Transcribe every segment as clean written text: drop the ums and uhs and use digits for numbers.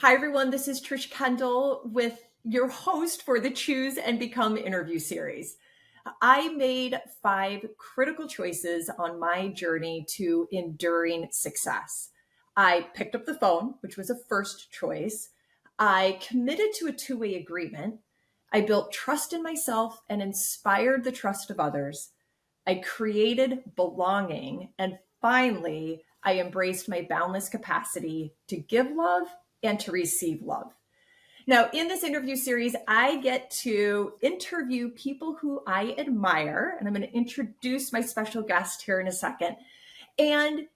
Hi, everyone. This is Trish Kendall with your host for the Choose and Become interview series. I made 5 critical choices on my journey to enduring success. I picked up the phone, which was a first choice. I committed to a two-way agreement. I built trust in myself and inspired the trust of others. I created belonging. And finally, I embraced my boundless capacity to give love and to receive love. Now, in this interview series, I get to interview people who I admire, and I'm going to introduce my special guest here in a second, and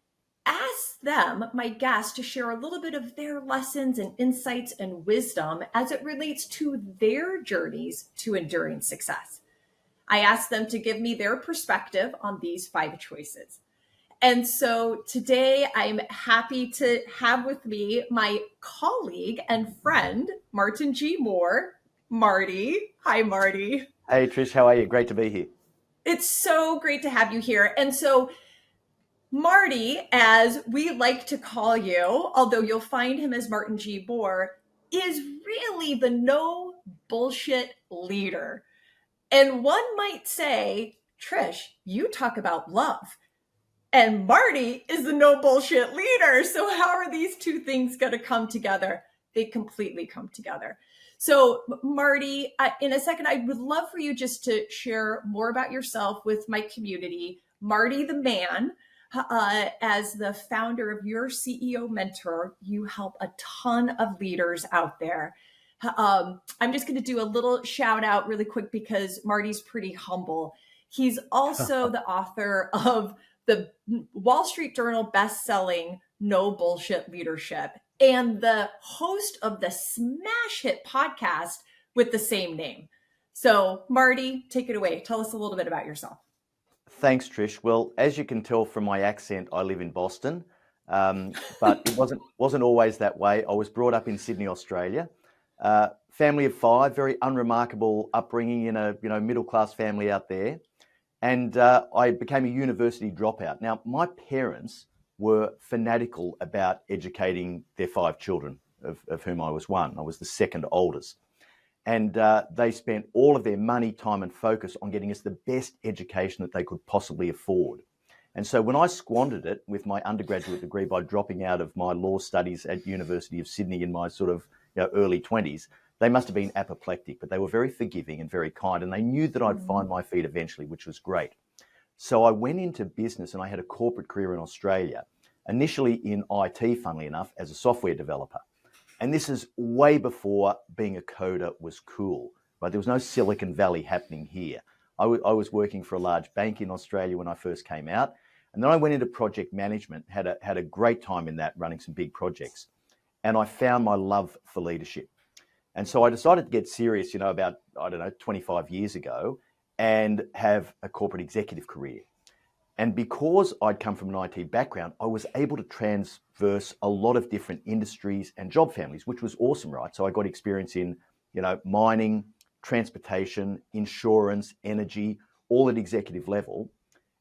ask them, my guests, to share a little bit of their lessons and insights and wisdom as it relates to their journeys to enduring success. I ask them to give me their perspective on these 5 choices. And so today I'm happy to have with me my colleague and friend, Martin G. Moore, Marty. Hi, Marty. Hey, Trish, how are you? Great to be here. It's so great to have you here. And so Marty, as we like to call you, although you'll find him as Martin G. Moore, is really the no bullshit leader. And one might say, Trish, you talk about love. And Marty is the no bullshit leader. So how are these two things going to come together? They completely come together. So Marty, in a second, I would love for you just to share more about yourself with my community. Marty the man, as the founder of your CEO Mentor, you help a ton of leaders out there. I'm just going to do a little shout out really quick because Marty's pretty humble. He's also the author of the Wall Street Journal best-selling No Bullshit Leadership and the host of the smash hit podcast with the same name. So Marty, take it away. Tell us a little bit about yourself. Thanks, Trish. Well, as you can tell from my accent, I live in Boston, but it wasn't always that way. I was brought up in Sydney, Australia. Family of 5, very unremarkable upbringing in a middle-class family out there. And I became a university dropout. Now, my parents were fanatical about educating their 5 children, of whom I was one. I was the second oldest. And they spent all of their money, time, and focus on getting us the best education that they could possibly afford. And so when I squandered it with my undergraduate degree by dropping out of my law studies at University of Sydney in my sort of early 20s, they must have been apoplectic, but they were very forgiving and very kind. And they knew that I'd find my feet eventually, which was great. So I went into business and I had a corporate career in Australia, initially in IT, funnily enough, as a software developer. And this is way before being a coder was cool, right? There was no Silicon Valley happening here. I was working for a large bank in Australia when I first came out. And then I went into project management, had a great time in that, running some big projects. And I found my love for leadership. And so I decided to get serious, about, 25 years ago and have a corporate executive career. And because I'd come from an IT background, I was able to transverse a lot of different industries and job families, which was awesome, right? So I got experience in, mining, transportation, insurance, energy, all at executive level.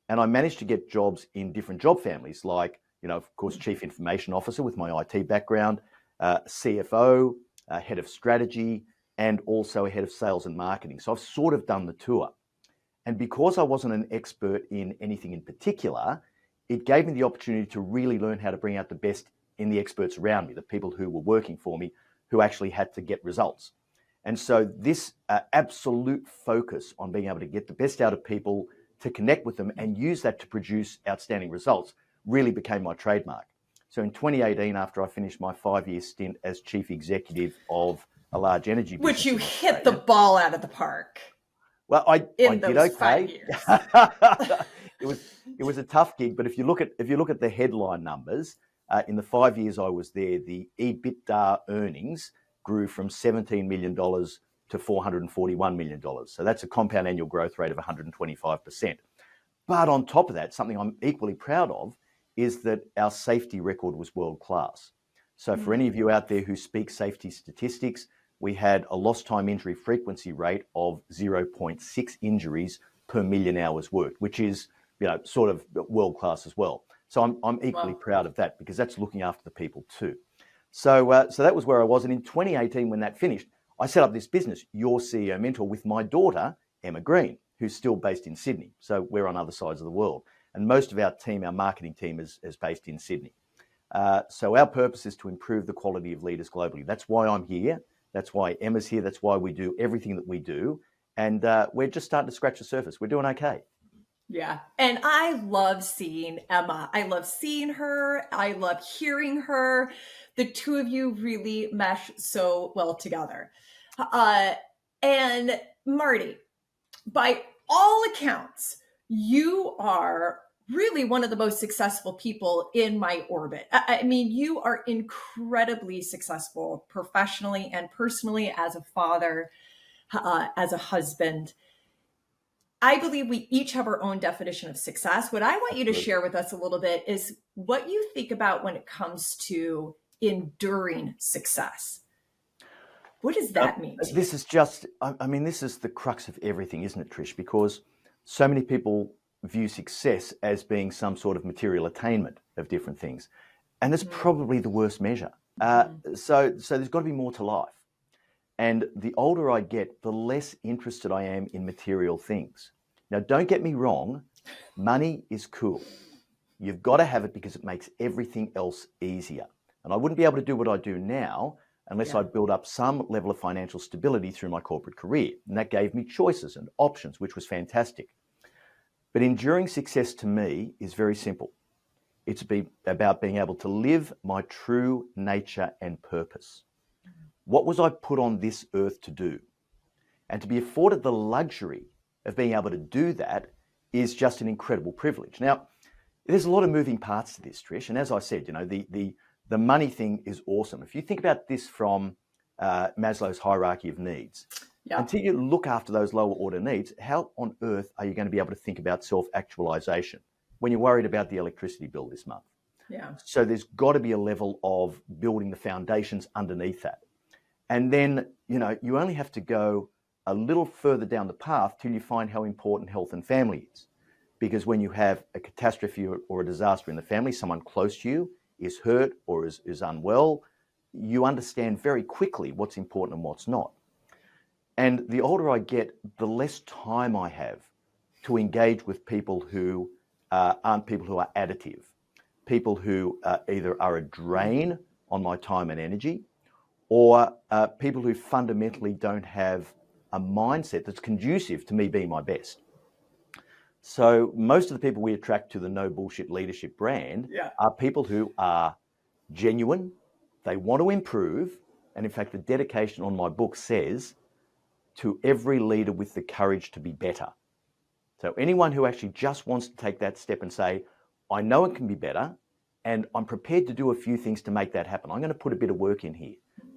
And I managed to get jobs in different job families, like, of course, Chief Information Officer with my IT background, CFO, head of strategy, and also a head of sales and marketing. So I've sort of done the tour. And because I wasn't an expert in anything in particular, it gave me the opportunity to really learn how to bring out the best in the experts around me, the people who were working for me, who actually had to get results. And so this absolute focus on being able to get the best out of people, to connect with them and use that to produce outstanding results really became my trademark. So in 2018, after I finished my 5-year stint as chief executive of a large energy business, which you hit the ball out of the park. Well, I did okay. 5 years. It was a tough gig, but if you look at the headline numbers, in the 5 years I was there, the EBIDTA earnings grew from $17 million to $441 million. So that's a compound annual growth rate of 125%. But on top of that, something I'm equally proud of is that our safety record was world class. So for any of you out there who speak safety statistics, we had a lost time injury frequency rate of 0.6 injuries per million hours worked, which is, sort of world class as well. So I'm equally proud of that because that's looking after the people too. So that was where I was. And in 2018, when that finished, I set up this business, Your CEO Mentor, with my daughter, Emma Green, who's still based in Sydney. So we're on other sides of the world. And most of our team, our marketing team, is based in Sydney. So our purpose is to improve the quality of leaders globally. That's why I'm here. That's why Emma's here. That's why we do everything that we do. And we're just starting to scratch the surface. We're doing okay. Yeah. And I love seeing Emma. I love seeing her. I love hearing her. The two of you really mesh so well together. And Marty, by all accounts, you are really one of the most successful people in my orbit. I mean, you are incredibly successful professionally and personally, as a father, as a husband. I believe we each have our own definition of success. What I want you to share with us a little bit is what you think about when it comes to enduring success. What does that mean? This is just, I mean, this is the crux of everything, isn't it, Trish? Because so many people view success as being some sort of material attainment of different things. And that's probably the worst measure. So there's got to be more to life. And the older I get, the less interested I am in material things. Now, don't get me wrong, money is cool. You've got to have it because it makes everything else easier. And I wouldn't be able to do what I do now unless I built up some level of financial stability through my corporate career. And that gave me choices and options, which was fantastic. But enduring success to me is very simple. It's about being able to live my true nature and purpose. What was I put on this earth to do? And to be afforded the luxury of being able to do that is just an incredible privilege. Now, there's a lot of moving parts to this, Trish. And as I said, you know, the money thing is awesome. If you think about this from Maslow's hierarchy of needs, until you look after those lower order needs, how on earth are you going to be able to think about self-actualization when you're worried about the electricity bill this month? So there's got to be a level of building the foundations underneath that. And then, you know, you only have to go a little further down the path till you find how important health and family is. Because when you have a catastrophe or a disaster in the family, someone close to you is hurt or is unwell, you understand very quickly what's important and what's not. And the older I get, the less time I have to engage with people who aren't people who are additive, people who either are a drain on my time and energy, or people who fundamentally don't have a mindset that's conducive to me being my best. So most of the people we attract to the No Bullshit leadership brand are people who are genuine, they want to improve, and in fact, the dedication on my book says, to every leader with the courage to be better. So anyone who actually just wants to take that step and say, I know it can be better, and I'm prepared to do a few things to make that happen. I'm going to put a bit of work in here.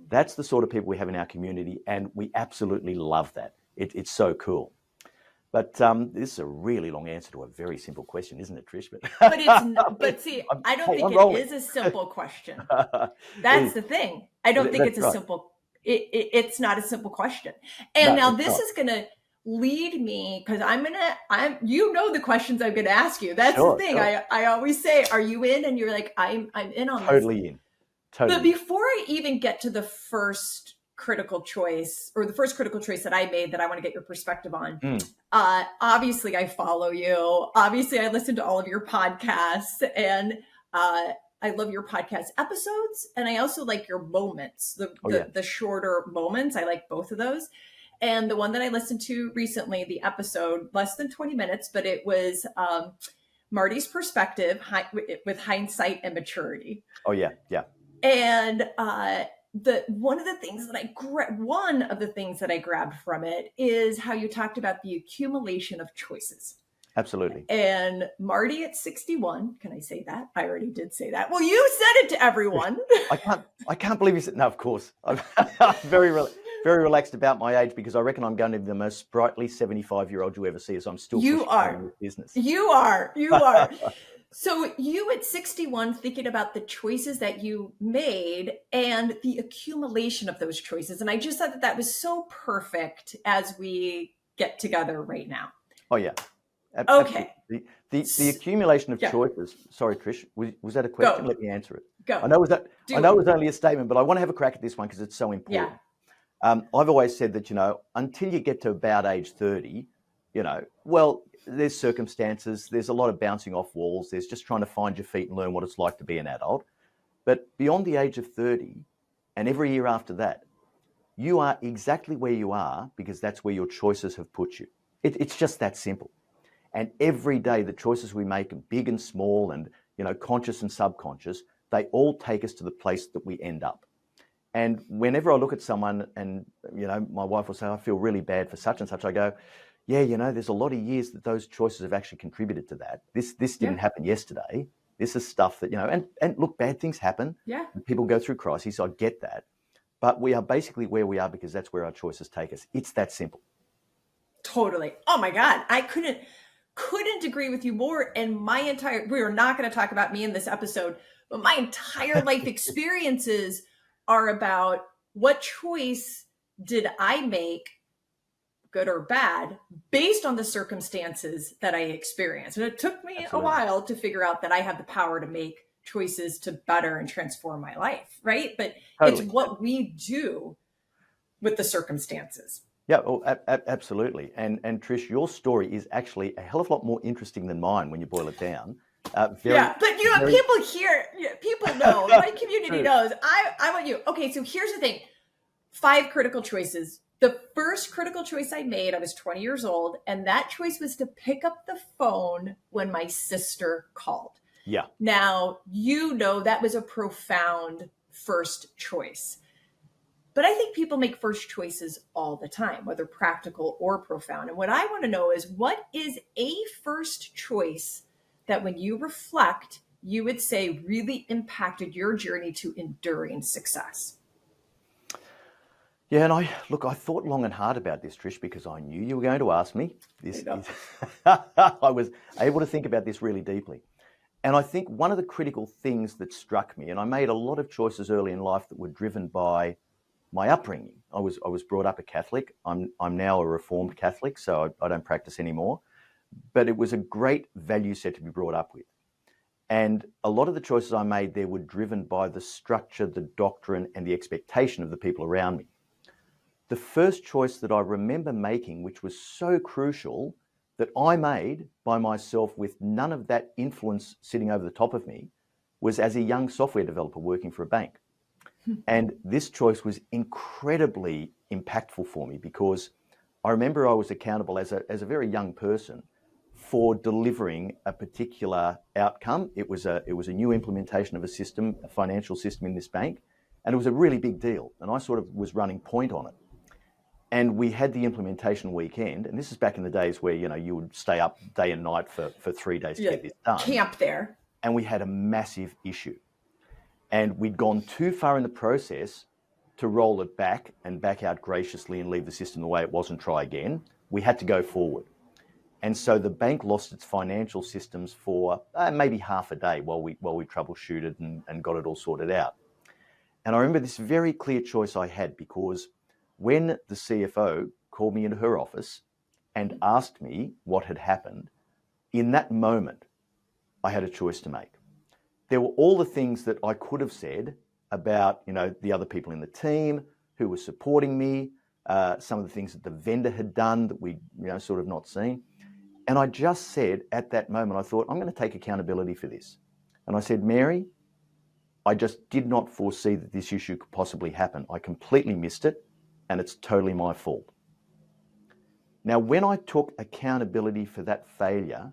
That's the sort of people we have in our community, and we absolutely love that. It's so cool. But this is a really long answer to a very simple question, isn't it, Trish? But see, I don't think it is a simple question. That's the thing. I don't think it's a simple. It's not a simple question. And now this is going to lead me, because you know the questions I'm going to ask you. That's the thing. I always say, are you in? And you're like, I'm in on this. Totally in. Totally. But before I even get to the first critical choice, or the first critical choice that I made that I want to get your perspective on, obviously I follow you. Obviously I listen to all of your podcasts, and I love your podcast episodes. And I also like your moments, the shorter moments. I like both of those. And the one that I listened to recently, the episode, less than 20 minutes, but it was Marty's perspective with hindsight and maturity. Oh, yeah. Yeah. And one of the things that I grabbed from it is how you talked about the accumulation of choices. Absolutely. And Marty at 61, can I say that? I already did say that. Well, you said it to everyone. I can't believe you said, no, of course. I'm very relaxed about my age, because I reckon I'm going to be the most sprightly 75-year-old you ever see, as I'm still pushing this business. You are. So you at 61, thinking about the choices that you made and the accumulation of those choices. And I just thought that was so perfect as we get together right now. Oh, yeah, Okay. Absolutely. The accumulation of Yeah. choices. Sorry, Trish, was that a question? Go. Let me answer it. Go. I know Do it it. was only a statement, but I want to have a crack at this one because it's so Yeah. important. I've always said that, until you get to about age 30, well, there's circumstances, there's a lot of bouncing off walls, there's just trying to find your feet and learn what it's like to be an adult. But beyond the age of 30 and every year after that, you are exactly where you are because that's where your choices have put you. It's just that simple. And every day, the choices we make, big and small and, conscious and subconscious, they all take us to the place that we end up. And whenever I look at someone and, my wife will say, I feel really bad for such and such, I go, yeah, there's a lot of years that those choices have actually contributed to that. This didn't happen yesterday. This is stuff that, and look, bad things happen. Yeah. People go through crises. I get that. But we are basically where we are because that's where our choices take us. It's that simple. Totally. Oh my God. I couldn't agree with you more. And we are not going to talk about me in this episode, but my entire life experiences are about what choice did I make, good or bad, based on the circumstances that I experienced. And it took me Absolutely. a while to figure out that I have the power to make choices to better and transform my life, right? But Totally. It's what we do with the circumstances. Yeah, well, absolutely. And Trish, your story is actually a hell of a lot more interesting than mine when you boil it down. But people here, people know, my community knows. I want you. Okay, so here's the thing. 5 critical choices. The first critical choice I made, I was 20 years old, and that choice was to pick up the phone when my sister called. Yeah. Now, that was a profound first choice. But I think people make first choices all the time, whether practical or profound. And what I want to know is, what is a first choice that when you reflect, you would say really impacted your journey to enduring success? Yeah, and I thought long and hard about this, Trish, because I knew you were going to ask me. I was able to think about this really deeply. And I think one of the critical things that struck me, and I made a lot of choices early in life that were driven by my upbringing. I was brought up a Catholic. I'm now a Reformed Catholic, so I don't practice anymore. But it was a great value set to be brought up with. And a lot of the choices I made there were driven by the structure, the doctrine, and the expectation of the people around me. The first choice that I remember making, which was so crucial, that I made by myself with none of that influence sitting over the top of me, was as a young software developer working for a bank. And this choice was incredibly impactful for me because I remember I was accountable as a very young person for delivering a particular outcome. It was a new implementation of a system, a financial system in this bank, and it was a really big deal. And I sort of was running point on it. And we had the implementation weekend, and this is back in the days where you would stay up day and night for 3 days to get this done. Camp there. And we had a massive issue. And we'd gone too far in the process to roll it back and back out graciously and leave the system the way it was and try again. We had to go forward. And so the bank lost its financial systems for maybe half a day while we troubleshooted and got it all sorted out. And I remember this very clear choice I had, because when the CFO called me into her office and asked me what had happened, in that moment, I had a choice to make. There were all the things that I could have said about, the other people in the team who were supporting me, some of the things that the vendor had done that we, sort of not seen. And I just said at that moment, I thought, I'm going to take accountability for this. And I said, Mary, I just did not foresee that this issue could possibly happen. I completely missed it, and it's totally my fault. Now, when I took accountability for that failure,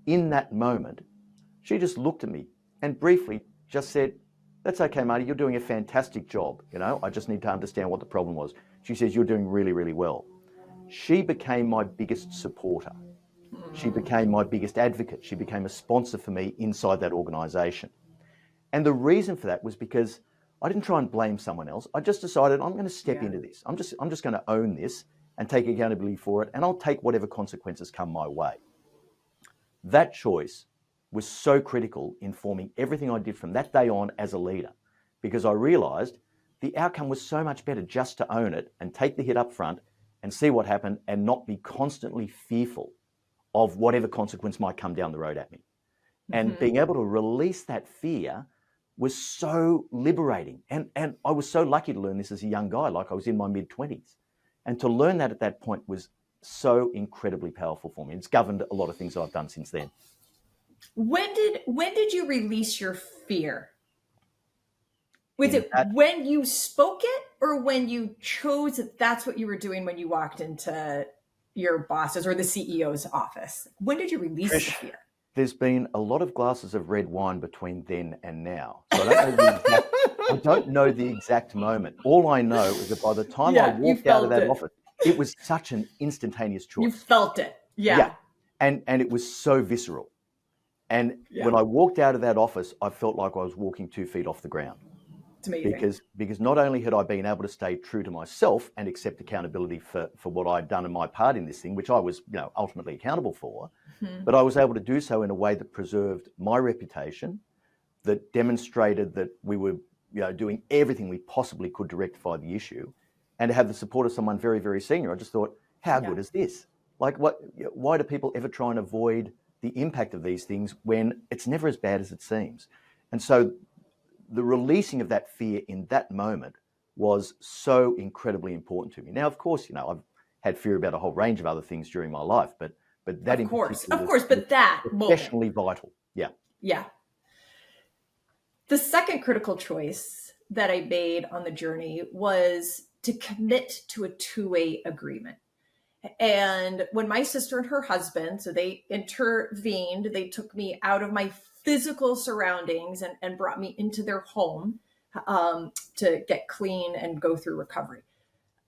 in that moment, she just looked at me and briefly just said, that's okay, Marty, you're doing a fantastic job. I just need to understand what the problem was. She says, you're doing really, really well. She became my biggest supporter. She became my biggest advocate. She became a sponsor for me inside that organization. And the reason for that was because I didn't try and blame someone else. I just decided I'm going to step into this. I'm just going to own this and take accountability for it, and I'll take whatever consequences come my way. That choice was so critical in forming everything I did from that day on as a leader, because I realized the outcome was so much better just to own it and take the hit up front and see what happened and not be constantly fearful of whatever consequence might come down the road at me. And being able to release that fear was so liberating. And I was so lucky to learn this as a young guy, like I was in my mid-20s. And to learn that at that point was so incredibly powerful for me. It's governed a lot of things I've done since then. When did you release your fear? Was it when you spoke it, or when you chose that that's what you were doing when you walked into your boss's or the CEO's office? When did you release the fear? There's been a lot of glasses of red wine between then and now. So I don't know the exact moment. All I know is that by the time I walked out of that office, it was such an instantaneous choice. You felt it. Yeah. And it was so visceral. And when I walked out of that office, I felt like I was walking 2 feet off the ground. It's amazing. Because not only had I been able to stay true to myself and accept accountability for what I'd done and my part in this thing, which I was ultimately accountable for, but I was able to do so in a way that preserved my reputation, that demonstrated that we were doing everything we possibly could to rectify the issue, and to have the support of someone very, very senior. I just thought, how good is this? Like, why do people ever try and avoid the impact of these things when it's never as bad as it seems? And so the releasing of that fear in that moment was so incredibly important to me. Now, of course, I've had fear about a whole range of other things during my life, but that of course, but that especially vital. Yeah. The second critical choice that I made on the journey was to commit to a two-way agreement. And when my sister and her husband, so they intervened, they took me out of my physical surroundings and brought me into their home to get clean and go through recovery.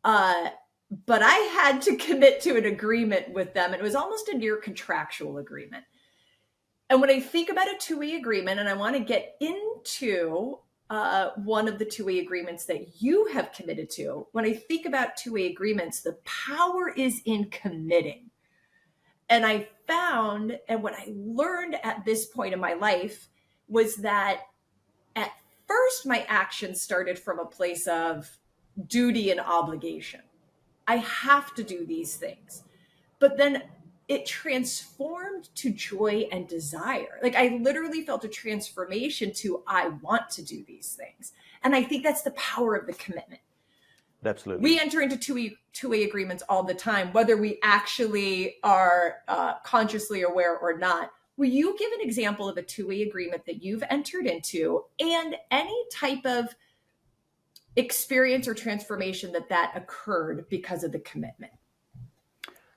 But I had to commit to an agreement with them. And it was almost a near contractual agreement. And when I think about a two-way agreement, and I want to get into one of the two-way agreements that you have committed to, when I think about two-way agreements, the power is in committing. And I found, and what I learned at this point in my life was that at first my actions started from a place of duty and obligation. I have to do these things. But then it transformed to joy and desire. Like, I literally felt a transformation to, I want to do these things. And I think that's the power of the commitment. Absolutely. We enter into two-way agreements all the time, whether we actually are consciously aware or not. Will you give an example of a two-way agreement that you've entered into, and any type of experience or transformation that occurred because of the commitment?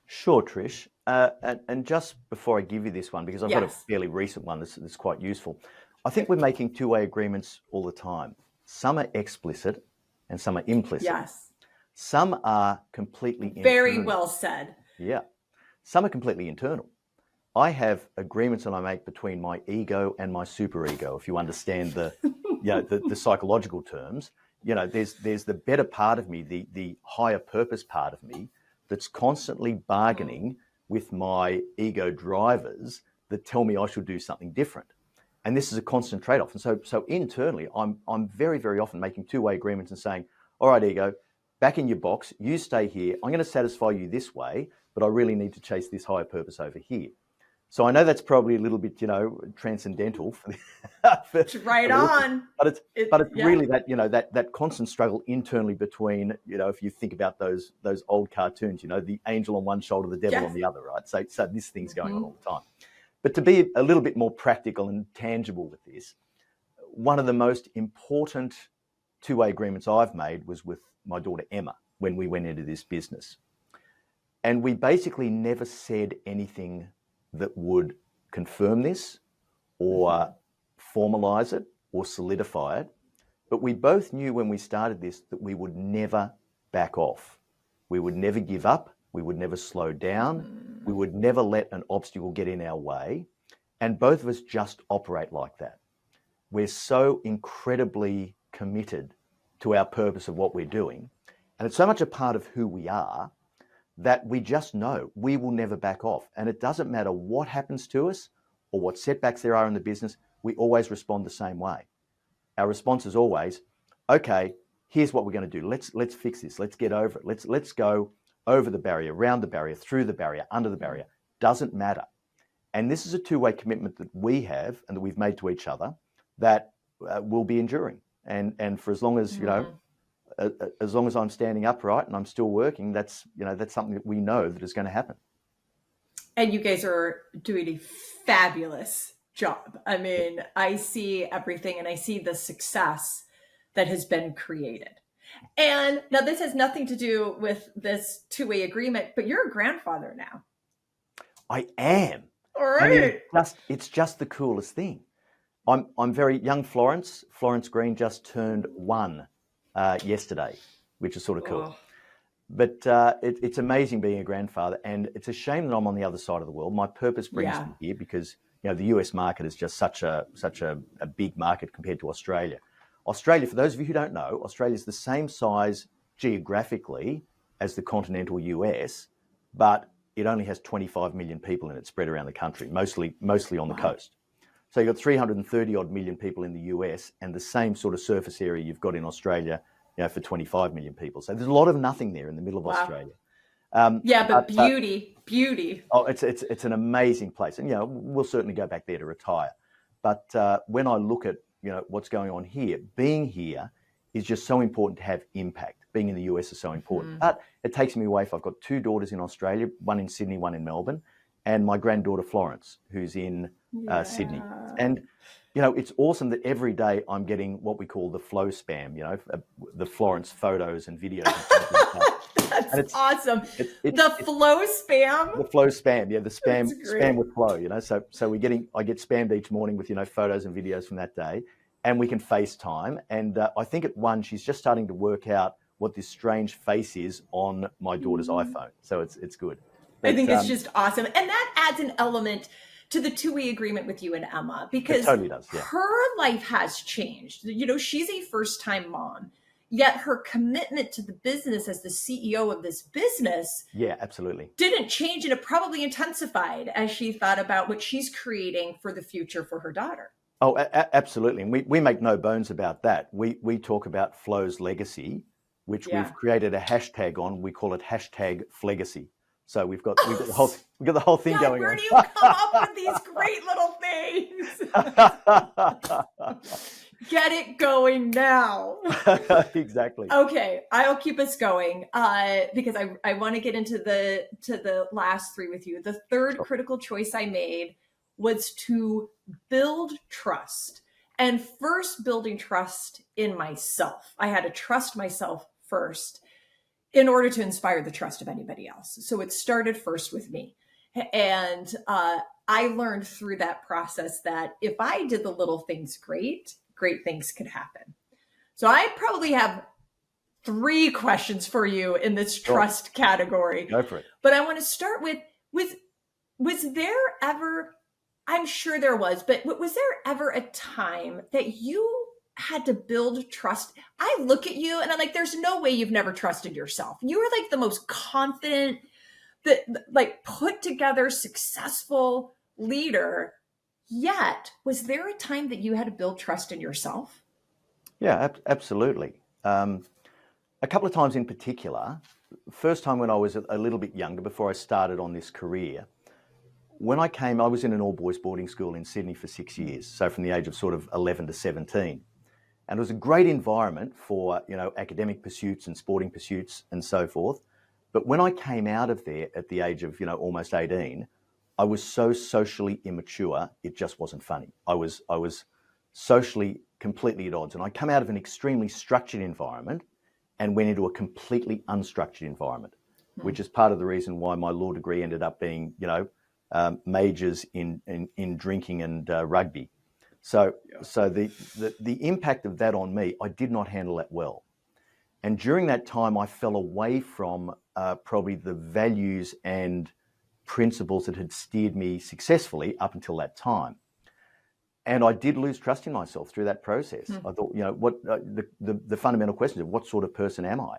Sure, Trish. And just before I give you this one, because I've got a fairly recent one that's quite useful, I think we're making two-way agreements all the time. Some are explicit and some are implicit. Yes. Some are completely internal. Very well said. Yeah. Some are completely internal. I have agreements that I make between my ego and my superego, if you understand the psychological terms. There's the better part of me, the higher purpose part of me, that's constantly bargaining with my ego drivers that tell me I should do something different. And this is a constant trade-off. And so internally, I'm very, very often making two-way agreements and saying, all right, ego, back in your box, you stay here. I'm going to satisfy you this way, but I really need to chase this higher purpose over here. So I know that's probably a little bit, transcendental. It's right on. But it's really that constant struggle internally between, if you think about those old cartoons, the angel on one shoulder, the devil on the other, right? So this thing's going on all the time. But to be a little bit more practical and tangible with this, one of the most important two-way agreements I've made was with my daughter Emma when we went into this business. And we basically never said anything that would confirm this or formalize it or solidify it. But we both knew when we started this that we would never back off. We would never give up. We would never slow down. We would never let an obstacle get in our way. And both of us just operate like that. We're so incredibly committed to our purpose of what we're doing. And it's so much a part of who we are that we just know we will never back off. And it doesn't matter what happens to us or what setbacks there are in the business, we always respond the same way. Our response is always, okay, here's what we're going to do. Let's fix this. Let's get over it. Let's go over the barrier, around the barrier, through the barrier, under the barrier. doesn't matter. And this is a two-way commitment that we have and that we've made to each other that will be enduring. And for as long as, as long as I'm standing upright and I'm still working, that's something that we know that is going to happen. And you guys are doing a fabulous job. I mean, I see everything and I see the success that has been created. And now this has nothing to do with this two-way agreement, but you're a grandfather now. I am. All right. I mean, it's just the coolest thing. I'm very young. Florence Green just turned 1 yesterday, which is sort of cool. Oh. But it's amazing being a grandfather, and it's a shame that I'm on the other side of the world. My purpose brings me here because the US market is just such a big market compared to Australia. Australia, for those of you who don't know, Australia is the same size geographically as the continental US, but it only has 25 million people in it spread around the country, mostly on the coast. So you've got 330 odd million people in the US and the same sort of surface area you've got in Australia, for 25 million people. So there's a lot of nothing there in the middle of Australia. But beauty. Oh, it's an amazing place. And, we'll certainly go back there to retire. But when I look at, what's going on here, being here is just so important to have impact. Being in the US is so important. But it takes me away. I've got 2 daughters in Australia, one in Sydney, one in Melbourne, and my granddaughter Florence, who's in Sydney. And, it's awesome that every day I'm getting what we call the flow spam, the Florence photos and videos. And That's awesome. The flow spam? The flow spam, the spam with flow, So I get spammed each morning with, photos and videos from that day, and we can FaceTime. And I think at 1, she's just starting to work out what this strange face is on my daughter's iPhone. So it's good. But, I think it's just awesome. And that adds an element to the two-way agreement with you and Emma, because it totally does, her life has changed. She's a first-time mom, yet her commitment to the business as the CEO of this business absolutely didn't change, and it probably intensified as she thought about what she's creating for the future for her daughter. Oh, absolutely. And we make no bones about that. We talk about Flow's legacy, which we've created a hashtag on. We call it #Flegacy. So we've got the whole thing going on. Where do you come up with these great little things? Get it going now. Exactly. Okay, I'll keep us going because I want to get into the last 3 with you. The third critical choice I made was to build trust, and first building trust in myself. I had to trust myself first in order to inspire the trust of anybody else. So it started first with me. And I learned through that process that if I did the little things great things could happen. So I probably have 3 questions for you in this trust category. Go for it. But I want to start with, was there ever, I'm sure there was, but was there ever a time that you had to build trust? I look at you and I'm like, there's no way you've never trusted yourself. You are like the most confident, put together, successful leader. Yet, was there a time that you had to build trust in yourself? Yeah, absolutely. A couple of times in particular. First time when I was a little bit younger, before I started on this career. When I was in an all-boys boarding school in Sydney for 6 years. So from the age of sort of 11 to 17. And it was a great environment for, academic pursuits and sporting pursuits and so forth. But when I came out of there at the age of, almost 18, I was so socially immature, it just wasn't funny. I was socially completely at odds. And I come out of an extremely structured environment and went into a completely unstructured environment, which is part of the reason why my law degree ended up being, majors in drinking and rugby. So the impact of that on me, I did not handle that well. And during that time, I fell away from probably the values and principles that had steered me successfully up until that time. And I did lose trust in myself through that process. I thought, what the fundamental question of what sort of person am I?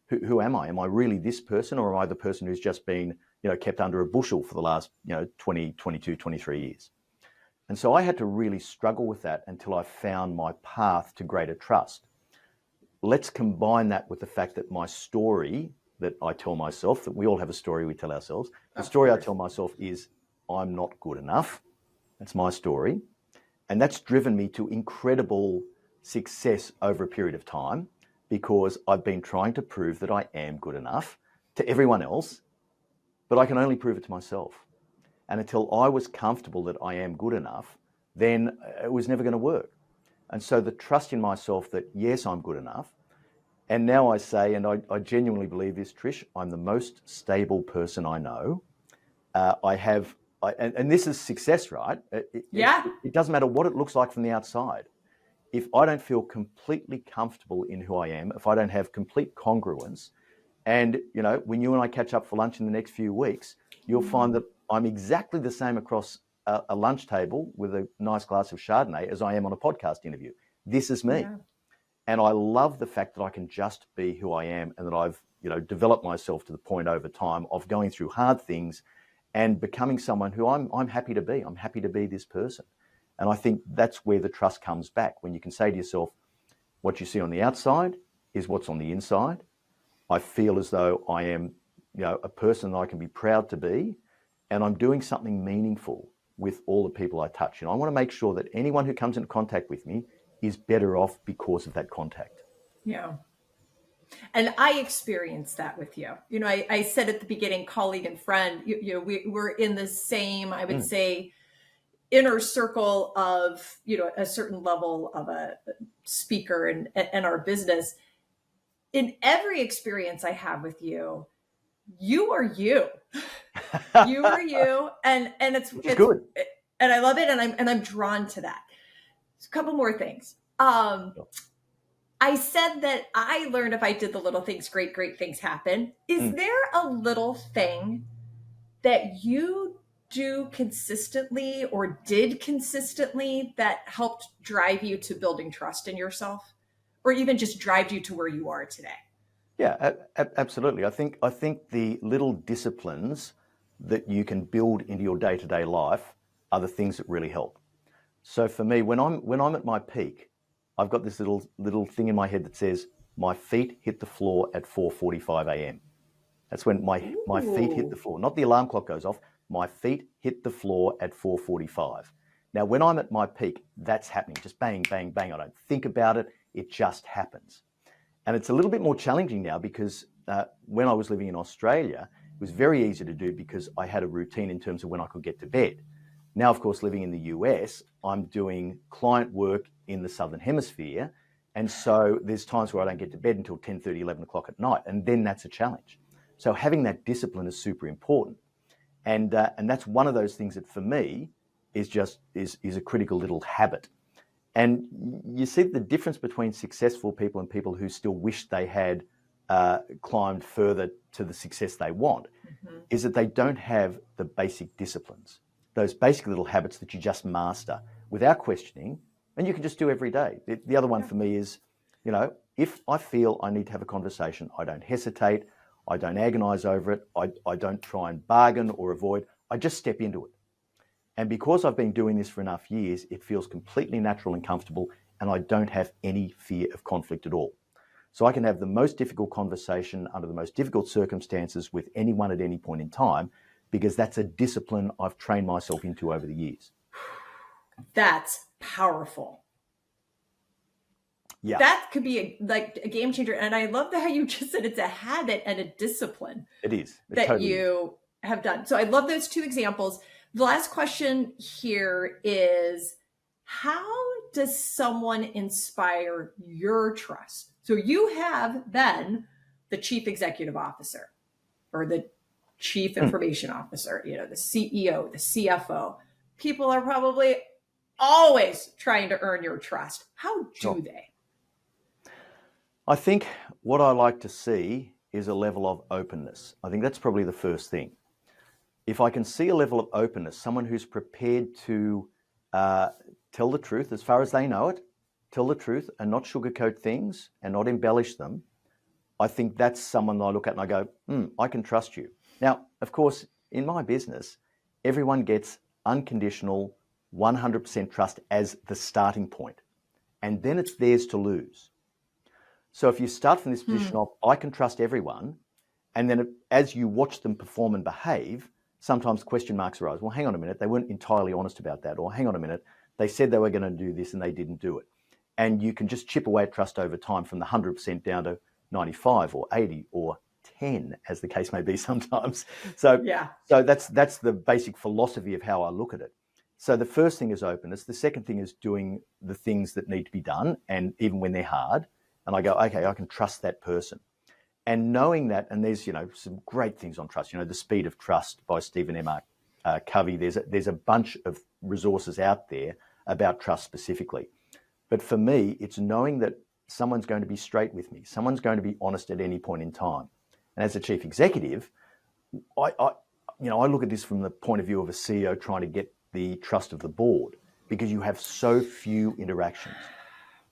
Who am I? Am I really this person, or am I the person who's just been, kept under a bushel for the last, 20, 22, 23 years? And so I had to really struggle with that until I found my path to greater trust. Let's combine that with the fact that my story that I tell myself, that we all have a story we tell ourselves. The Of story I course. tell myself is, I'm not good enough. That's my story. And that's driven me to incredible success over a period of time, because I've been trying to prove that I am good enough to everyone else, but I can only prove it to myself. And until I was comfortable that I am good enough, then it was never going to work. And so the trust in myself that, yes, I'm good enough. And now I say, and I genuinely believe this, Trish, I'm the most stable person I know. And this is success, right? It doesn't matter what it looks like from the outside. If I don't feel completely comfortable in who I am, if I don't have complete congruence, and when you and I catch up for lunch in the next few weeks, you'll find that I'm exactly the same across a lunch table with a nice glass of Chardonnay as I am on a podcast interview. This is me. Yeah. And I love the fact that I can just be who I am, and that I've developed myself to the point over time of going through hard things and becoming someone who I'm happy to be. I'm happy to be this person. And I think that's where the trust comes back, when you can say to yourself, what you see on the outside is what's on the inside. I feel as though I am a person that I can be proud to be, and I'm doing something meaningful with all the people I touch. I want to make sure that anyone who comes into contact with me is better off because of that contact. Yeah. And I experienced that with you. I said at the beginning, colleague and friend, we're in the same, I would say, inner circle of, a certain level of a speaker and our business. In every experience I have with you, you are you. You are you. And it's good. And I love it. And I'm drawn to that. A couple more things. I said that I learned if I did the little things, great things happen. Is there a little thing that you do consistently or did consistently that helped drive you to building trust in yourself, or even just drive you to where you are today? Yeah, absolutely. I think the little disciplines that you can build into your day-to-day life are the things that really help. So for me, when I'm at my peak, I've got this little thing in my head that says, my feet hit the floor at 4:45 a.m. That's when my feet hit the floor. Not the alarm clock goes off. My feet hit the floor at 4:45. Now, when I'm at my peak, that's happening. Just bang, bang, bang. I don't think about it. It just happens. And it's a little bit more challenging now, because when I was living in Australia, it was very easy to do because I had a routine in terms of when I could get to bed. Now, of course, living in the US, I'm doing client work in the Southern Hemisphere. And so there's times where I don't get to bed until 10:30, 11 o'clock at night. And then that's a challenge. So having that discipline is super important. And that's one of those things that for me is a critical little habit. And you see the difference between successful people and people who still wish they had climbed further to the success they want, is that they don't have the basic disciplines, those basic little habits that you just master without questioning, and you can just do every day. The other one for me is, if I feel I need to have a conversation, I don't hesitate, I don't agonize over it, I don't try and bargain or avoid, I just step into it. And because I've been doing this for enough years, it feels completely natural and comfortable, and I don't have any fear of conflict at all. So I can have the most difficult conversation under the most difficult circumstances with anyone at any point in time, because that's a discipline I've trained myself into over the years. That's powerful. Yeah. That could be a game changer. And I love how you just said it's a habit and a discipline. It is. That totally you have done. So I love those two examples. The last question here is, how does someone inspire your trust? So you have then the chief executive officer or the chief information officer, the CEO, the CFO. People are probably always trying to earn your trust. How do they? I think what I like to see is a level of openness. I think that's probably the first thing. If I can see a level of openness, someone who's prepared to tell the truth as far as they know it, tell the truth and not sugarcoat things and not embellish them, I think that's someone that I look at and I go, I can trust you. Now, of course, in my business, everyone gets unconditional 100% trust as the starting point, and then it's theirs to lose. So if you start from this position of, I can trust everyone, And then as you watch them perform and behave, sometimes question marks arise. Well, hang on a minute, they weren't entirely honest about that. Or hang on a minute, they said they were going to do this and they didn't do it. And you can just chip away at trust over time from the 100% down to 95 or 80 or 10, as the case may be sometimes. So that's the basic philosophy of how I look at it. So the first thing is openness. The second thing is doing the things that need to be done, and even when they're hard. And I go, okay, I can trust that person. And knowing that, and there's, some great things on trust, The Speed of Trust by Stephen M. R. Covey. There's a bunch of resources out there about trust specifically. But for me, it's knowing that someone's going to be straight with me. Someone's going to be honest at any point in time. And as a chief executive, I look at this from the point of view of a CEO trying to get the trust of the board, because you have so few interactions.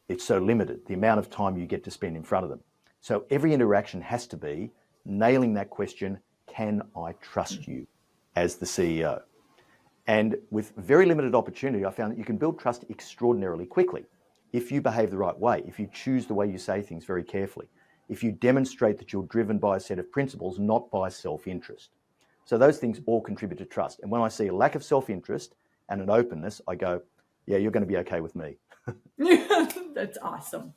It's so limited, the amount of time you get to spend in front of them. So every interaction has to be nailing that question, can I trust you as the CEO? And with very limited opportunity, I found that you can build trust extraordinarily quickly if you behave the right way, if you choose the way you say things very carefully, if you demonstrate that you're driven by a set of principles, not by self-interest. So those things all contribute to trust. And when I see a lack of self-interest and an openness, I go, yeah, you're going to be okay with me. That's awesome.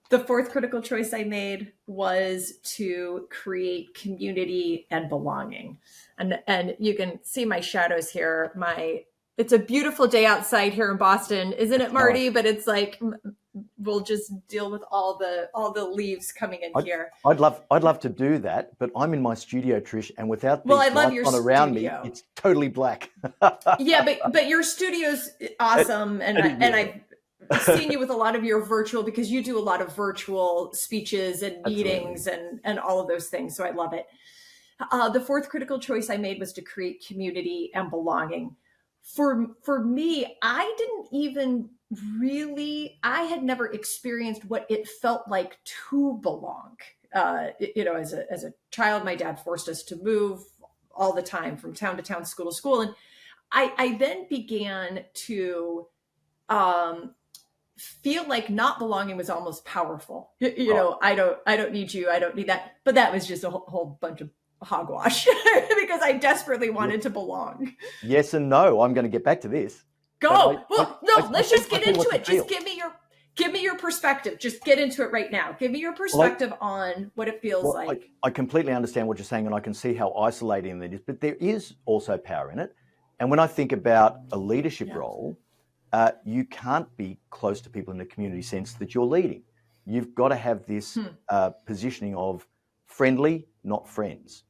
The fourth critical choice I made was to create community and belonging. And you can see my shadows here. It's a beautiful day outside here in Boston, isn't it, Marty? But it's like, we'll just deal with all the leaves coming in here. I'd love to do that, but I'm in my studio, Trish, and without these lights on around me, it's totally black. Yeah, but your studio's awesome, and I've seen you with a lot of your virtual, because you do a lot of virtual speeches and meetings and all of those things. So I love it. The fourth critical choice I made was to create community and belonging. For me, I had never experienced what it felt like to belong. As a child, my dad forced us to move all the time from town to town, school to school. And I then began to feel like not belonging was almost powerful. I don't need you. I don't need that. But that was just a whole bunch of hogwash because I desperately wanted to belong. Yes and no. I'm going to get back to this. Go. Let's just get into it. Just give me your perspective. Just get into it right now. Give me your perspective on what it feels like. I completely understand what you're saying, and I can see how isolating that is, but there is also power in it. And when I think about a leadership role, you can't be close to people in the community sense that you're leading. You've got to have this positioning of friendly, not friends.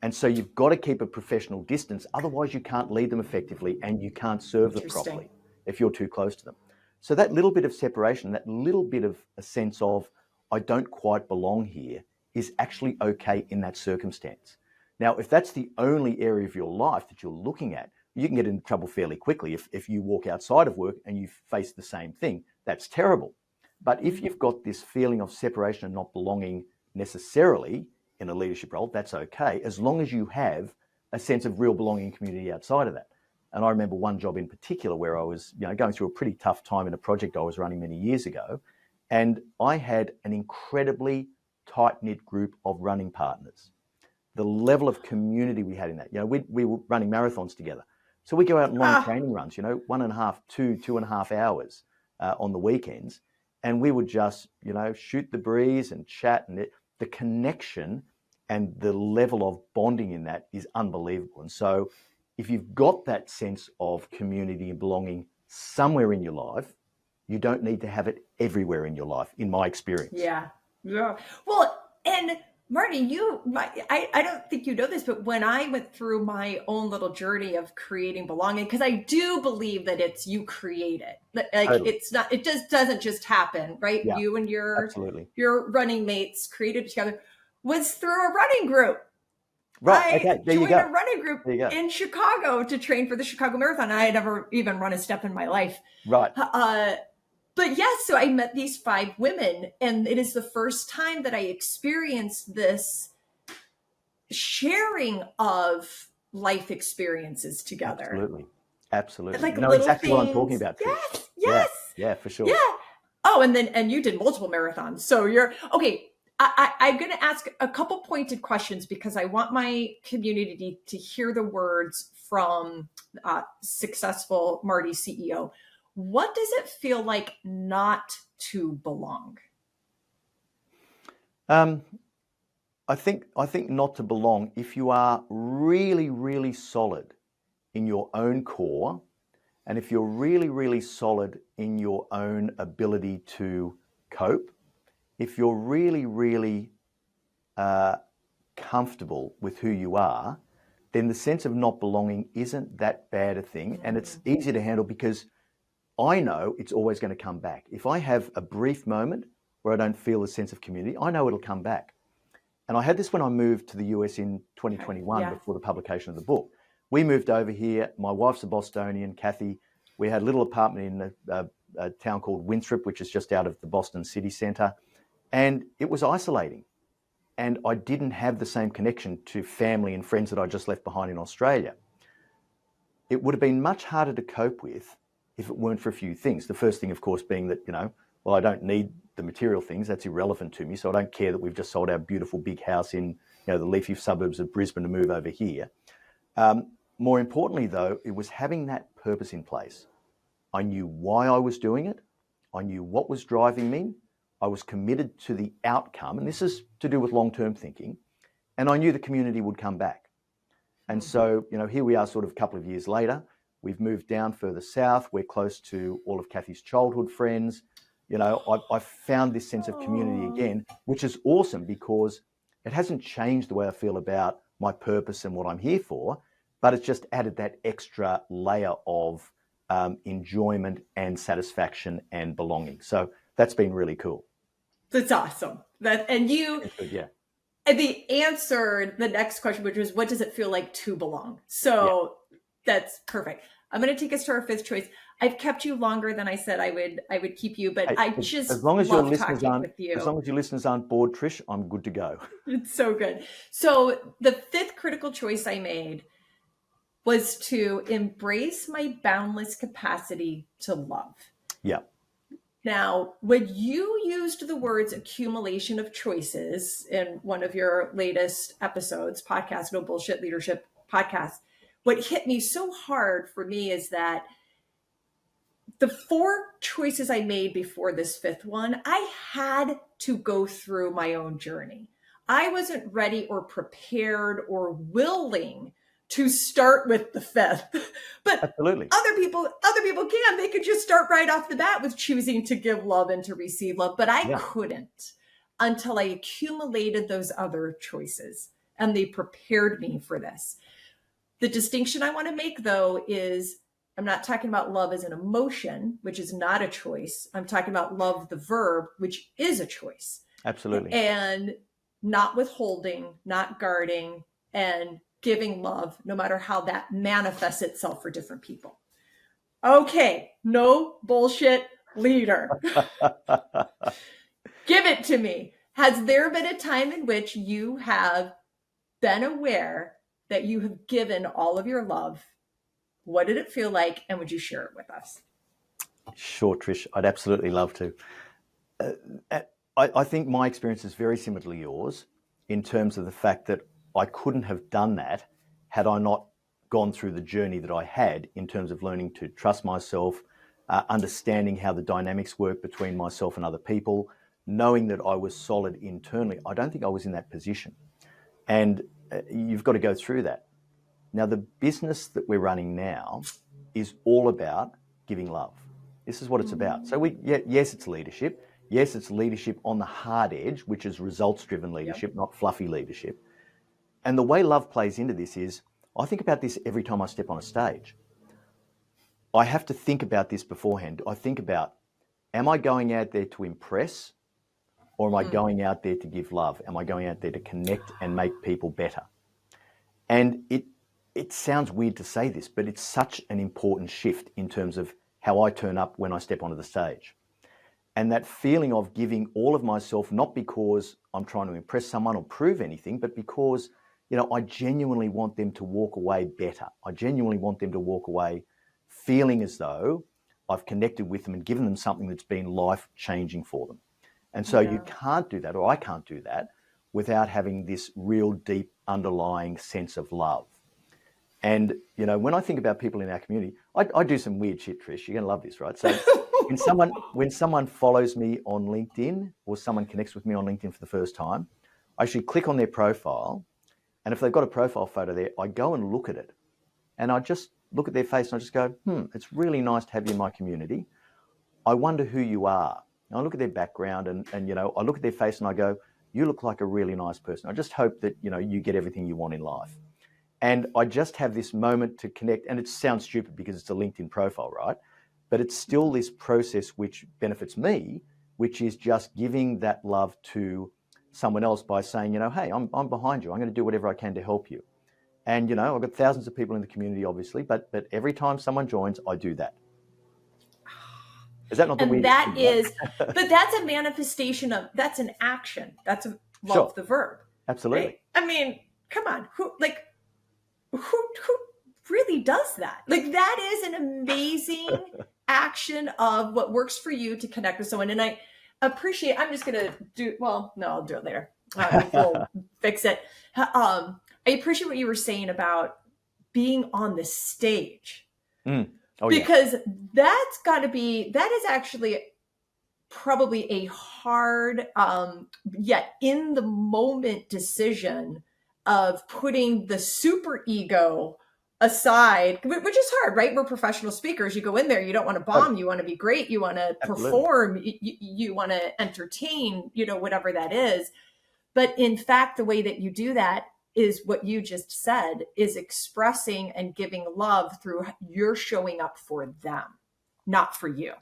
And so you've got to keep a professional distance. Otherwise, you can't lead them effectively and you can't serve them properly if you're too close to them. So that little bit of separation, that little bit of a sense of, I don't quite belong here, is actually okay in that circumstance. Now, if that's the only area of your life that you're looking at, you can get into trouble fairly quickly. If you walk outside of work and you face the same thing, that's terrible. But if you've got this feeling of separation and not belonging necessarily in a leadership role, that's okay, as long as you have a sense of real belonging and community outside of that. And I remember one job in particular where I was going through a pretty tough time in a project I was running many years ago. And I had an incredibly tight-knit group of running partners. The level of community we had in that, we were running marathons together. So we go out on long training runs, 1.5, 2.5 hours on the weekends. And we would just, shoot the breeze and chat, and the connection and the level of bonding in that is unbelievable. And so if you've got that sense of community and belonging somewhere in your life, you don't need to have it everywhere in your life, in my experience. Yeah. Well, and Marty, I don't think you know this, but when I went through my own little journey of creating belonging, because I do believe that it's you create it. Like totally. It's not, it just doesn't just happen, right? Yeah, you and your running mates created together was through a running group. Right. Okay. There you go. I joined a running group in Chicago to train for the Chicago Marathon. I had never even run a step in my life. Right. But yes, so I met these 5 women, and it is the first time that I experienced this sharing of life experiences together. Absolutely. Like you know exactly what I'm talking about. Yes. Yeah, for sure. Yeah. Oh, and you did multiple marathons. So you're okay. I'm going to ask a couple pointed questions because I want my community to hear the words from successful Marty CEO. What does it feel like not to belong? I think not to belong, if you are really, really solid in your own core, and if you're really, really solid in your own ability to cope, if you're really, really comfortable with who you are, then the sense of not belonging isn't that bad a thing, and it's easy to handle because I know it's always going to come back. If I have a brief moment where I don't feel a sense of community, I know it'll come back. And I had this when I moved to the US in 2021 before the publication of the book. We moved over here. My wife's a Bostonian, Kathy. We had a little apartment in a town called Winthrop, which is just out of the Boston city centre. And it was isolating. And I didn't have the same connection to family and friends that I just left behind in Australia. It would have been much harder to cope with if it weren't for a few things. The first thing, of course, being that, I don't need the material things. That's irrelevant to me. So I don't care that we've just sold our beautiful big house in the leafy suburbs of Brisbane to move over here. More importantly, though, it was having that purpose in place. I knew why I was doing it. I knew what was driving me. I was committed to the outcome. And this is to do with long-term thinking. And I knew the community would come back. And so, here we are sort of a couple of years later. We've moved down further south. We're close to all of Kathy's childhood friends. I found this sense of community again, which is awesome because it hasn't changed the way I feel about my purpose and what I'm here for, but it's just added that extra layer of enjoyment and satisfaction and belonging. So that's been really cool. That's awesome. And they answered the next question, which was, what does it feel like to belong? So that's perfect. I'm going to take us to our fifth choice. I've kept you longer than I said I would keep you, but I just as long as love your listeners talking aren't with you. As long as your listeners aren't bored, Trish, I'm good to go. It's so good. So the fifth critical choice I made was to embrace my boundless capacity to love. Yeah. Now, when you used the words accumulation of choices in one of your latest episodes, podcast, No Bullshit Leadership podcast, what hit me so hard for me is that the four choices I made before this fifth one, I had to go through my own journey. I wasn't ready or prepared or willing to start with the fifth, but absolutely, other people can. They could just start right off the bat with choosing to give love and to receive love, but I couldn't until I accumulated those other choices, and they prepared me for this. The distinction I want to make, though, is I'm not talking about love as an emotion, which is not a choice. I'm talking about love, the verb, which is a choice. Absolutely. And not withholding, not guarding, and giving love, no matter how that manifests itself for different people. Okay, no bullshit leader. Give it to me. Has there been a time in which you have been aware that you have given all of your love? What did it feel like? And would you share it with us? Sure, Trish. I'd absolutely love to. I think my experience is very similar to yours in terms of the fact that I couldn't have done that had I not gone through the journey that I had in terms of learning to trust myself, understanding how the dynamics work between myself and other people, knowing that I was solid internally. I don't think I was in that position. And you've got to go through that. Now, the business that we're running now is all about giving love. This is what it's about. So yes, it's leadership. Yes, it's leadership on the hard edge, which is results-driven leadership, not fluffy leadership. And the way love plays into this is, I think about this every time I step on a stage. I have to think about this beforehand. I think about, am I going out there to impress, or am I going out there to give love? Am I going out there to connect and make people better? And it sounds weird to say this, but it's such an important shift in terms of how I turn up when I step onto the stage. And that feeling of giving all of myself, not because I'm trying to impress someone or prove anything, but because, I genuinely want them to walk away better. I genuinely want them to walk away feeling as though I've connected with them and given them something that's been life-changing for them. And so you can't do that, or I can't do that, without having this real deep underlying sense of love. And, when I think about people in our community, I do some weird shit, Trish. You're going to love this, right? So when someone follows me on LinkedIn, or someone connects with me on LinkedIn for the first time, I actually click on their profile. And if they've got a profile photo there, I go and look at it. And I just look at their face and I just go, it's really nice to have you in my community. I wonder who you are. And I look at their background and I look at their face and I go, you look like a really nice person. I just hope that, you get everything you want in life. And I just have this moment to connect. And it sounds stupid because it's a LinkedIn profile, right? But it's still this process which benefits me, which is just giving that love to someone else by saying, hey, I'm behind you. I'm going to do whatever I can to help you. And, I've got thousands of people in the community, obviously, but every time someone joins, I do that. Is that not the weirdest that thing, is, but that's a manifestation of, that's an action. That's a love, the verb. Absolutely. Right? I mean, come on, who really does that? Like, that is an amazing action of what works for you to connect with someone. And I appreciate, I'm just going to do, well, no, I'll do it later. We'll fix it. I appreciate what you were saying about being on the stage. Because that's got to be, that is actually probably a hard, yet in the moment decision of putting the super ego aside, which is hard, right? We're professional speakers. You go in there, you don't want to bomb, you want to be great, you want to perform, you want to entertain, whatever that is. But in fact, the way that you do that is what you just said, is expressing and giving love through you're showing up for them, not for you.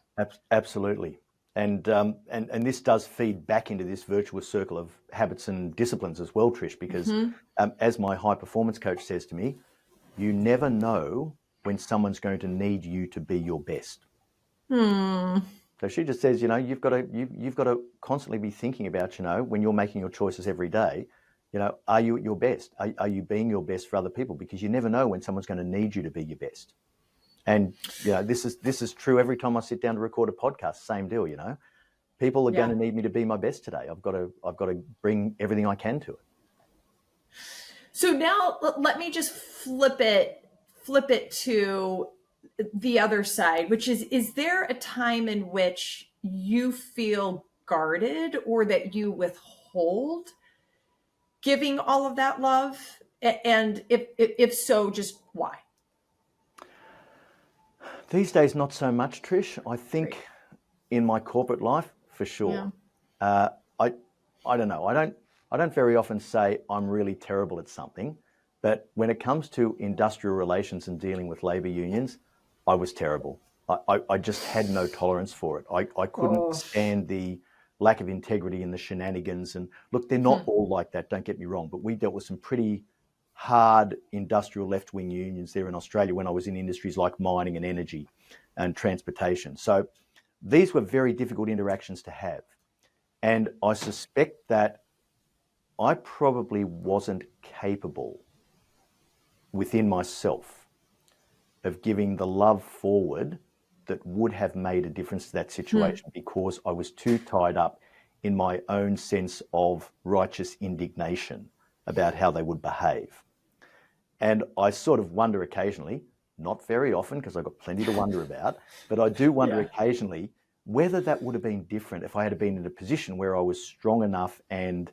Absolutely. And this does feed back into this virtuous circle of habits and disciplines as well, Trish, because as my high performance coach says to me, you never know when someone's going to need you to be your best. So she just says, you've got to constantly be thinking about, when you're making your choices every day, are you at your best? Are you being your best for other people? Because you never know when someone's going to need you to be your best. And this is true every time I sit down to record a podcast. Same deal. People are going to need me to be my best today. I've got to bring everything I can to it. So now let me just flip it to the other side, which is there a time in which you feel guarded or that you withhold giving all of that love? And if so, just why? These days, not so much, Trish. I think in my corporate life, for sure. I don't know. I don't very often say I'm really terrible at something, but when it comes to industrial relations and dealing with labor unions, I was terrible. I just had no tolerance for it. I couldn't stand the lack of integrity and the shenanigans. And look, they're not all like that, don't get me wrong, but we dealt with some pretty hard industrial left-wing unions there in Australia when I was in industries like mining and energy and transportation. So these were very difficult interactions to have. And I suspect that I probably wasn't capable within myself of giving the love forward that would have made a difference to that situation because I was too tied up in my own sense of righteous indignation about how they would behave. And I sort of wonder occasionally, not very often because I've got plenty to wonder about, but I do wonder occasionally whether that would have been different if I had been in a position where I was strong enough and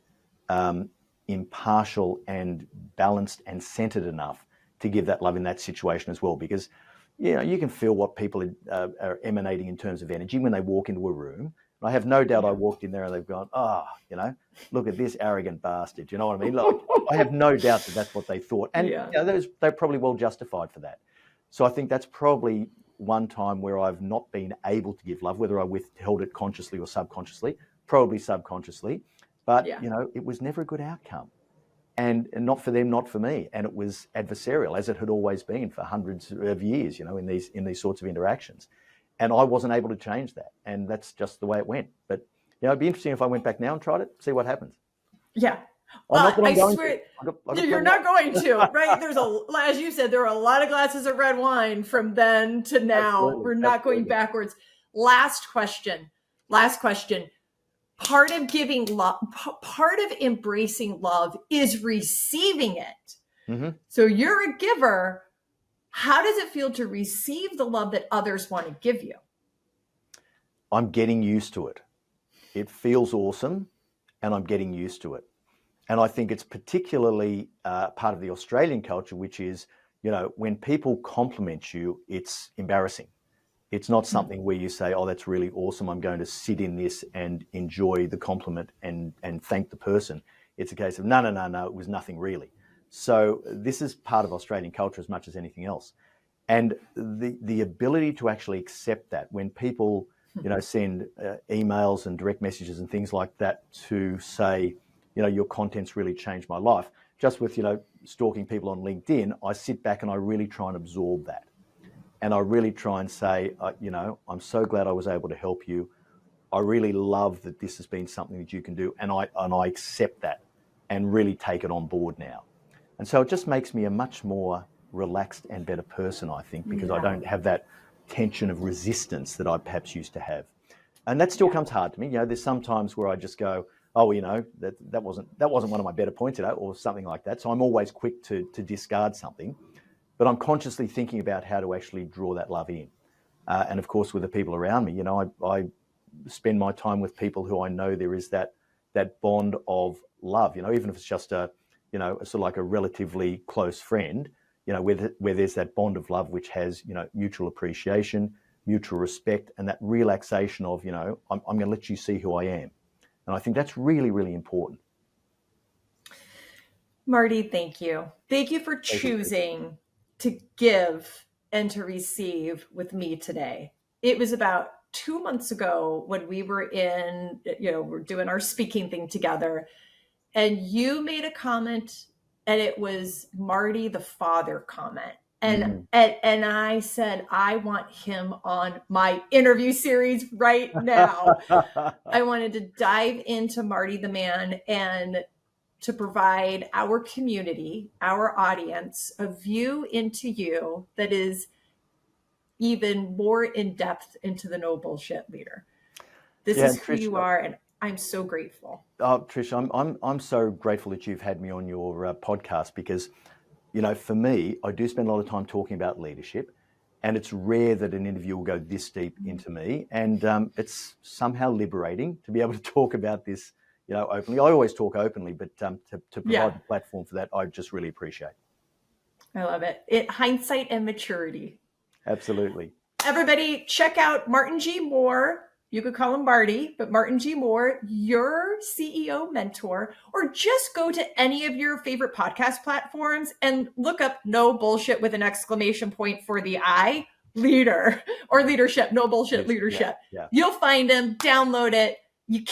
impartial and balanced and centered enough to give that love in that situation as well. Because, you can feel what people are emanating in terms of energy when they walk into a room. I have no doubt I walked in there and they've gone, look at this arrogant bastard. You know what I mean? Like, I have no doubt that that's what they thought. And they're probably well justified for that. So I think that's probably one time where I've not been able to give love, whether I withheld it consciously or subconsciously, probably subconsciously. But, it was never a good outcome. And not for them, not for me. And it was adversarial, as it had always been for hundreds of years, in these sorts of interactions. And I wasn't able to change that. And that's just the way it went. But, it'd be interesting if I went back now and tried it, see what happens. Yeah. I swear, you're not going to, right? As you said, there are a lot of glasses of red wine from then to now. Absolutely. We're not going backwards. Last question. part of giving love, part of embracing love is receiving it. Mm-hmm. So you're a giver. How does it feel to receive the love that others want to give you? I'm getting used to it. It feels awesome, and I'm getting used to it. And I think it's particularly part of the Australian culture, which is, when people compliment you, it's embarrassing. It's not something where you say, oh, that's really awesome. I'm going to sit in this and enjoy the compliment and thank the person. It's a case of, no, it was nothing really. So this is part of Australian culture as much as anything else. And the ability to actually accept that when people, send emails and direct messages and things like that to say, your content's really changed my life. Just with, stalking people on LinkedIn, I sit back and I really try and absorb that. And I really try and say, I'm so glad I was able to help you. I really love that this has been something that you can do. And I accept that and really take it on board now. And so it just makes me a much more relaxed and better person, I think, because I don't have that tension of resistance that I perhaps used to have. And that still comes hard to me. There's some times where I just go, oh, that wasn't one of my better points today, or something like that. So I'm always quick to discard something, but I'm consciously thinking about how to actually draw that love in. And of course, with the people around me, I spend my time with people who I know there is that bond of love, even if it's just a sort of like a relatively close friend, where there's that bond of love, which has, mutual appreciation, mutual respect, and that relaxation of, I'm going to let you see who I am. And I think that's really, really important. Marty, thank you. Thank you for choosing to give and to receive with me today. It was about 2 months ago when we were we're doing our speaking thing together, and you made a comment, and it was Marty the father comment. And I said, I want him on my interview series right now. I wanted to dive into Marty the man and to provide our community, our audience, a view into you that is even more in depth into the no bullshit leader. This is who you are, and I'm so grateful. Oh, Trish, I'm so grateful that you've had me on your podcast, because, for me, I do spend a lot of time talking about leadership, and it's rare that an interview will go this deep into me. And it's somehow liberating to be able to talk about this, openly. I always talk openly, but to provide the platform for that, I just really appreciate. I love it. Hindsight and maturity. Absolutely. Everybody, check out Martin G. Moore. You could call him Marty, but Martin G. Moore, your CEO mentor, or just go to any of your favorite podcast platforms and look up No Bullshit with an exclamation point for the I, leader, or leadership, No Bullshit leadership. Yeah. You'll find him, download it. You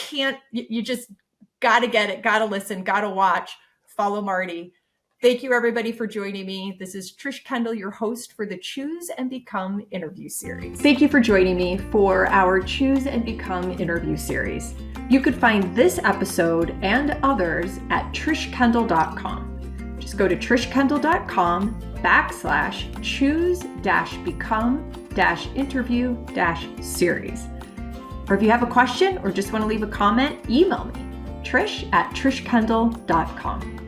just got to get it, got to listen, got to watch, follow Marty. Thank you, everybody, for joining me. This is Trish Kendall, your host for the Choose and Become interview series. Thank you for joining me for our Choose and Become interview series. You could find this episode and others at trishkendall.com. Just go to trishkendall.com/choose-become-interview-series. Or if you have a question or just want to leave a comment, email me, trish@trishkendall.com.